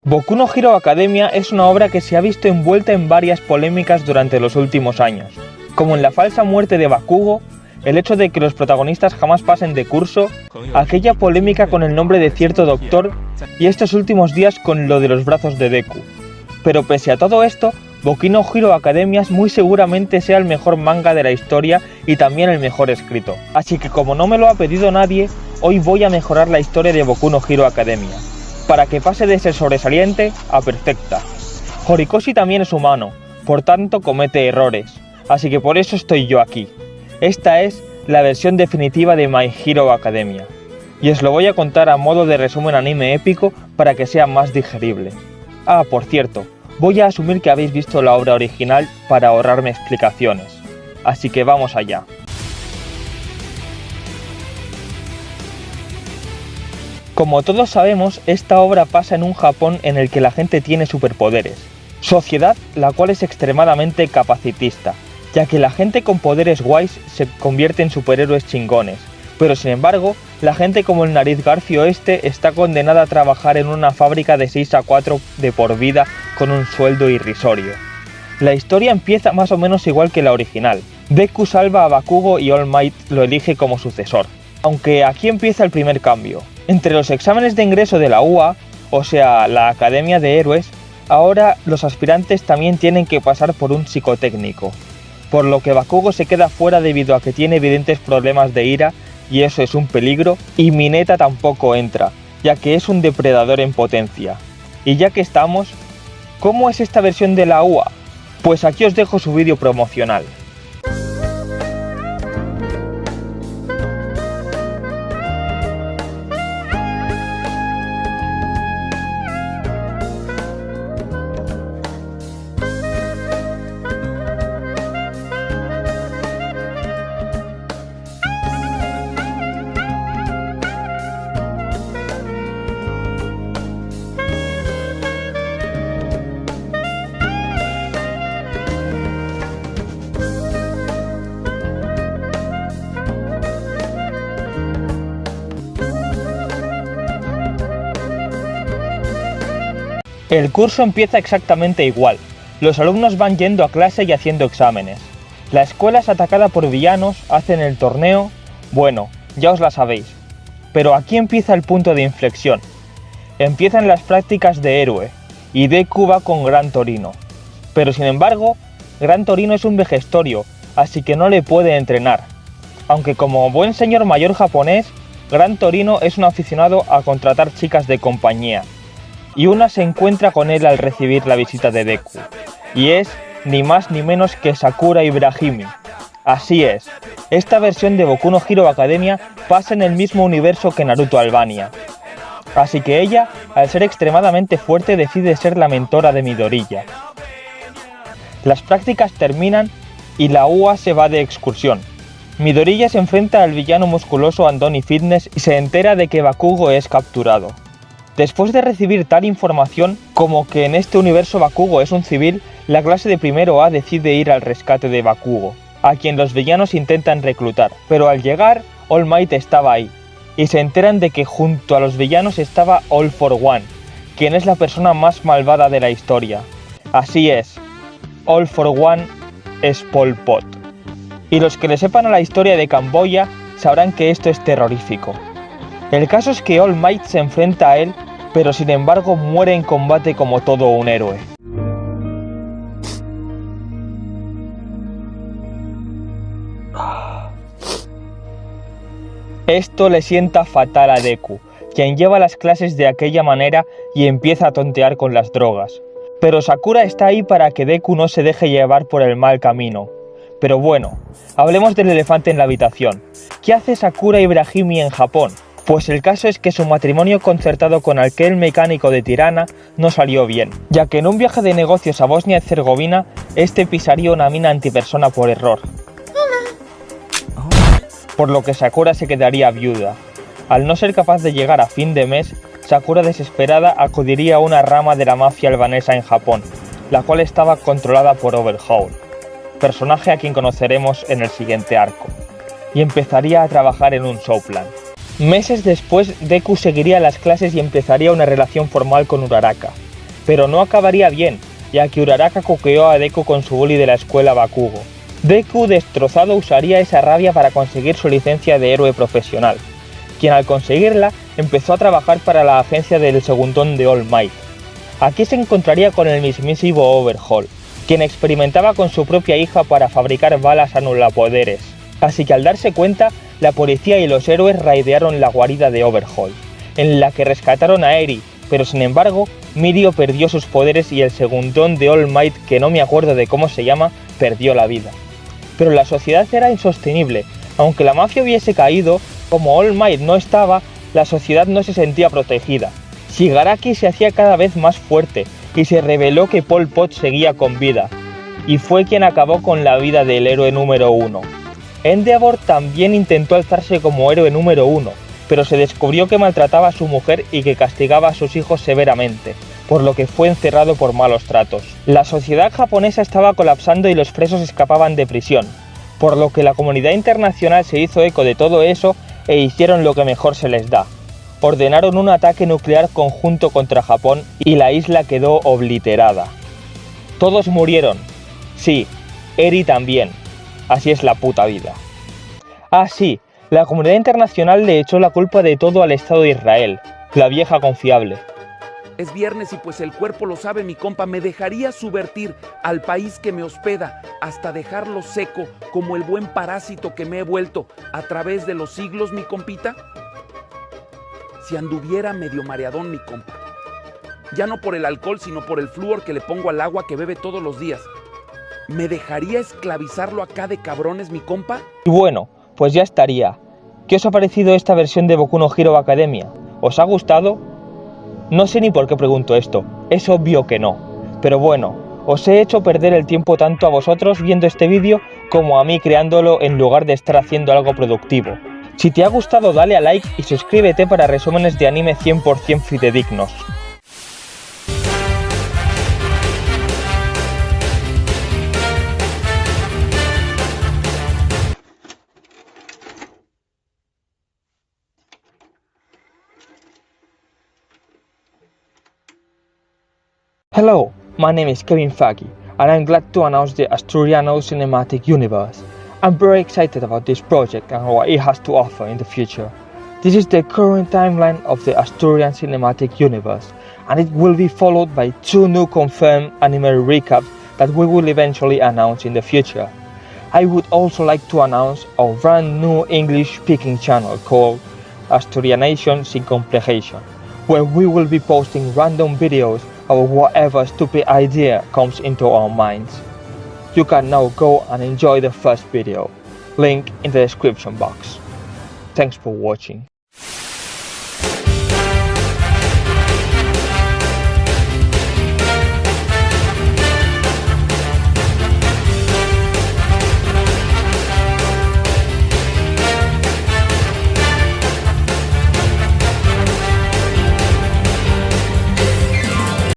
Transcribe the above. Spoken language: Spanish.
Boku no Hero Academia es una obra que se ha visto envuelta en varias polémicas durante los últimos años, como en la falsa muerte de Bakugo, el hecho de que los protagonistas jamás pasen de curso, aquella polémica con el nombre de cierto doctor y estos últimos días con lo de los brazos de Deku. Pero pese a todo esto, Boku no Hero Academia muy seguramente sea el mejor manga de la historia y también el mejor escrito. Así que como no me lo ha pedido nadie, hoy voy a mejorar la historia de Boku no Hero Academia, para que pase de ser sobresaliente a perfecta. Horikoshi también es humano, por tanto comete errores, así que por eso estoy yo aquí. Esta es la versión definitiva de My Hero Academia, y os lo voy a contar a modo de resumen anime épico para que sea más digerible. Ah, por cierto, voy a asumir que habéis visto la obra original para ahorrarme explicaciones, así que vamos allá. Como todos sabemos, esta obra pasa en un Japón en el que la gente tiene superpoderes, sociedad la cual es extremadamente capacitista, ya que la gente con poderes guays se convierte en superhéroes chingones, pero sin embargo, la gente como el Nariz Garfio está condenada a trabajar en una fábrica de 6 a 4 de por vida con un sueldo irrisorio. La historia empieza más o menos igual que la original. Deku salva a Bakugo y All Might lo elige como sucesor. Aunque aquí empieza el primer cambio. Entre los exámenes de ingreso de la UA, o sea, la Academia de Héroes, ahora los aspirantes también tienen que pasar por un psicotécnico, por lo que Bakugo se queda fuera debido a que tiene evidentes problemas de ira, y eso es un peligro, y Mineta tampoco entra, ya que es un depredador en potencia. Y ya que estamos, ¿cómo es esta versión de la UA? Pues aquí os dejo su vídeo promocional. El curso empieza exactamente igual, los alumnos van yendo a clase y haciendo exámenes. La escuela es atacada por villanos, hacen el torneo, bueno, ya os la sabéis. Pero aquí empieza el punto de inflexión. Empiezan las prácticas de héroe, y Deku va con Gran Torino. Pero sin embargo, Gran Torino es un vejestorio, así que no le puede entrenar. Aunque como buen señor mayor japonés, Gran Torino es un aficionado a contratar chicas de compañía. Y una se encuentra con él al recibir la visita de Deku, y es ni más ni menos que Sakura Ibrahimi. Así es, esta versión de Boku no Hero Academia pasa en el mismo universo que Naruto Albania. Así que ella, al ser extremadamente fuerte, decide ser la mentora de Midoriya. Las prácticas terminan y la UA se va de excursión. Midoriya se enfrenta al villano musculoso Andoni Fitness y se entera de que Bakugo es capturado. Después de recibir tal información, como que en este universo Bakugo es un civil, la clase de primero A decide ir al rescate de Bakugo, a quien los villanos intentan reclutar, pero al llegar, All Might estaba ahí, y se enteran de que junto a los villanos estaba All for One, quien es la persona más malvada de la historia. Así es, All for One es Pol Pot. Y los que le sepan a la historia de Camboya sabrán que esto es terrorífico. El caso es que All Might se enfrenta a él, pero sin embargo muere en combate como todo un héroe. Esto le sienta fatal a Deku, quien lleva las clases de aquella manera y empieza a tontear con las drogas. Pero Sakura está ahí para que Deku no se deje llevar por el mal camino. Pero bueno, hablemos del elefante en la habitación. ¿Qué hace Sakura Ibrahimi en Japón? Pues el caso es que su matrimonio concertado con aquel mecánico de Tirana no salió bien, ya que en un viaje de negocios a Bosnia-Herzegovina, este pisaría una mina antipersona por error. Por lo que Sakura se quedaría viuda. Al no ser capaz de llegar a fin de mes, Sakura desesperada acudiría a una rama de la mafia albanesa en Japón, la cual estaba controlada por Overhaul, personaje a quien conoceremos en el siguiente arco, y empezaría a trabajar en un showplan. Meses después, Deku seguiría las clases y empezaría una relación formal con Uraraka, pero no acabaría bien, ya que Uraraka coqueó a Deku con su bully de la escuela Bakugo. Deku, destrozado, usaría esa rabia para conseguir su licencia de héroe profesional, quien al conseguirla empezó a trabajar para la agencia del segundón de All Might. Aquí se encontraría con el mismísimo Overhaul, quien experimentaba con su propia hija para fabricar balas anulapoderes. Así que al darse cuenta, la policía y los héroes raidearon la guarida de Overhaul, en la que rescataron a Eri, pero sin embargo, Mirio perdió sus poderes y el segundón de All Might, que no me acuerdo de cómo se llama, perdió la vida. Pero la sociedad era insostenible, aunque la mafia hubiese caído, como All Might no estaba, la sociedad no se sentía protegida. Shigaraki se hacía cada vez más fuerte y se reveló que Pol Pot seguía con vida, y fue quien acabó con la vida del héroe número 1. Endeavor también intentó alzarse como héroe número 1, pero se descubrió que maltrataba a su mujer y que castigaba a sus hijos severamente, por lo que fue encerrado por malos tratos. La sociedad japonesa estaba colapsando y los presos escapaban de prisión, por lo que la comunidad internacional se hizo eco de todo eso e hicieron lo que mejor se les da. Ordenaron un ataque nuclear conjunto contra Japón y la isla quedó obliterada. Todos murieron. Sí, Eri también. Así es la puta vida. Ah, sí, la comunidad internacional le echó la culpa de todo al Estado de Israel, la vieja confiable. Es viernes y pues el cuerpo lo sabe, mi compa. ¿Me dejaría subvertir al país que me hospeda hasta dejarlo seco como el buen parásito que me he vuelto a través de los siglos, mi compita? Si anduviera medio mareadón, mi compa. Ya no por el alcohol, sino por el flúor que le pongo al agua que bebe todos los días. ¿Me dejaría esclavizarlo acá de cabrones, mi compa? Y bueno, pues ya estaría. ¿Qué os ha parecido esta versión de Boku no Hero Academia? ¿Os ha gustado? No sé ni por qué pregunto esto, es obvio que no. Pero bueno, os he hecho perder el tiempo tanto a vosotros viendo este vídeo como a mí creándolo en lugar de estar haciendo algo productivo. Si te ha gustado dale a like y suscríbete para resúmenes de anime 100% fidedignos. Hello, my name is Kevin Faggy, and I'm glad to announce the Asturiano Cinematic Universe. I'm very excited about this project and what it has to offer in the future. This is the current timeline of the Asturian Cinematic Universe, and it will be followed by 2 new confirmed anime recaps that we will eventually announce in the future. I would also like to announce a brand new English-speaking channel called Asturianation Sin Complication, where we will be posting random videos of whatever stupid idea comes into our minds. You can now go and enjoy the first video, link in the description box. Thanks for watching.